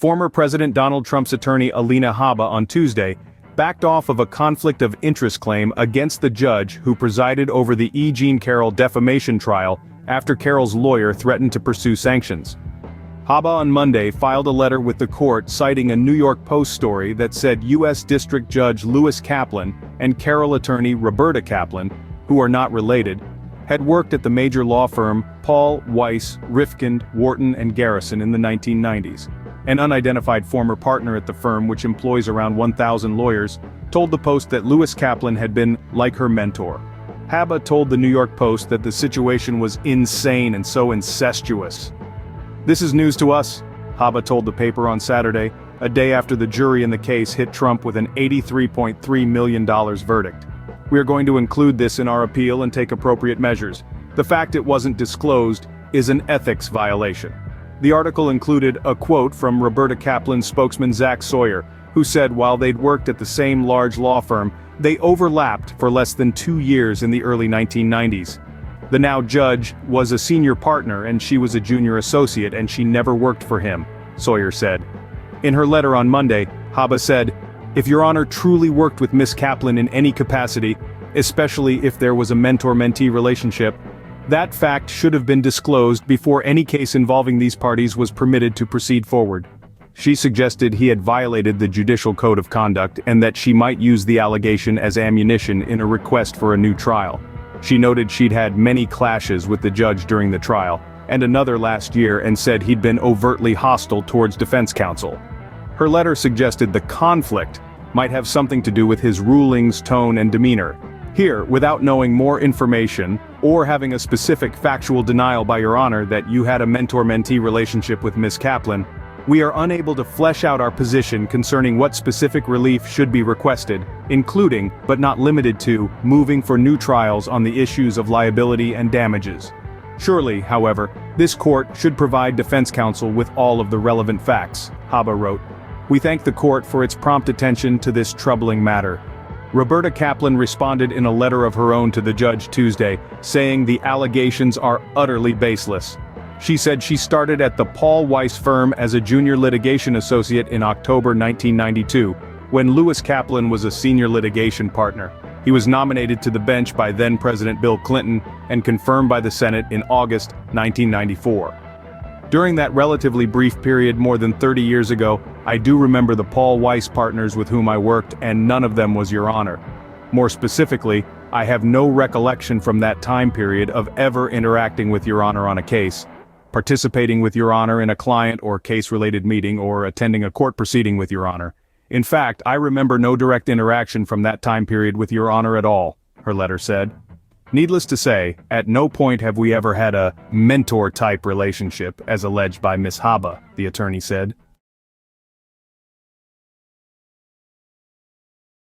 Former President Donald Trump's attorney Alina Habba on Tuesday backed off of a conflict of interest claim against the judge who presided over the E. Jean Carroll defamation trial after Carroll's lawyer threatened to pursue sanctions. Habba on Monday filed a letter with the court citing a New York Post story that said U.S. District Judge Lewis Kaplan and Carroll attorney Roberta Kaplan, who are not related, had worked at the major law firm Paul, Weiss, Rifkind, Wharton and Garrison in the 1990s. An unidentified former partner at the firm, which employs around 1,000 lawyers, told the Post that Lewis Kaplan had been like her mentor. Habba told the New York Post that the situation was insane and so incestuous. "This is news to us," Habba told the paper on Saturday, a day after the jury in the case hit Trump with an $83.3 million verdict. "We are going to include this in our appeal and take appropriate measures. The fact it wasn't disclosed is an ethics violation." The article included a quote from Roberta Kaplan's spokesman Zach Sawyer, who said while they'd worked at the same large law firm, they overlapped for less than 2 years in the early 1990s. The now judge was a senior partner and she was a junior associate and she never worked for him, Sawyer said. In her letter on Monday, Habba said, "If Your Honor truly worked with Miss Kaplan in any capacity, especially if there was a mentor-mentee relationship, that fact should have been disclosed before any case involving these parties was permitted to proceed forward." She suggested he had violated the judicial code of conduct and that she might use the allegation as ammunition in a request for a new trial. She noted she'd had many clashes with the judge during the trial, and another last year, and said he'd been overtly hostile towards defense counsel. Her letter suggested the conflict might have something to do with his rulings, tone and demeanor. Here, without knowing more information, or having a specific factual denial by Your Honor that you had a mentor-mentee relationship with Ms. Kaplan, we are unable to flesh out our position concerning what specific relief should be requested, including, but not limited to, moving for new trials on the issues of liability and damages. Surely, however, this court should provide defense counsel with all of the relevant facts, Habba wrote. "We thank the court for its prompt attention to this troubling matter." Roberta Kaplan responded in a letter of her own to the judge Tuesday, saying the allegations are utterly baseless. She said she started at the Paul Weiss firm as a junior litigation associate in October 1992, when Lewis Kaplan was a senior litigation partner. He was nominated to the bench by then-President Bill Clinton and confirmed by the Senate in August 1994. "During that relatively brief period more than 30 years ago, I do remember the Paul Weiss partners with whom I worked, and none of them was Your Honor. More specifically, I have no recollection from that time period of ever interacting with Your Honor on a case, participating with Your Honor in a client or case-related meeting, or attending a court proceeding with Your Honor. In fact, I remember no direct interaction from that time period with Your Honor at all," her letter said. Needless to say, at no point have we ever had a mentor-type relationship, as alleged by Ms. Habba, the attorney said.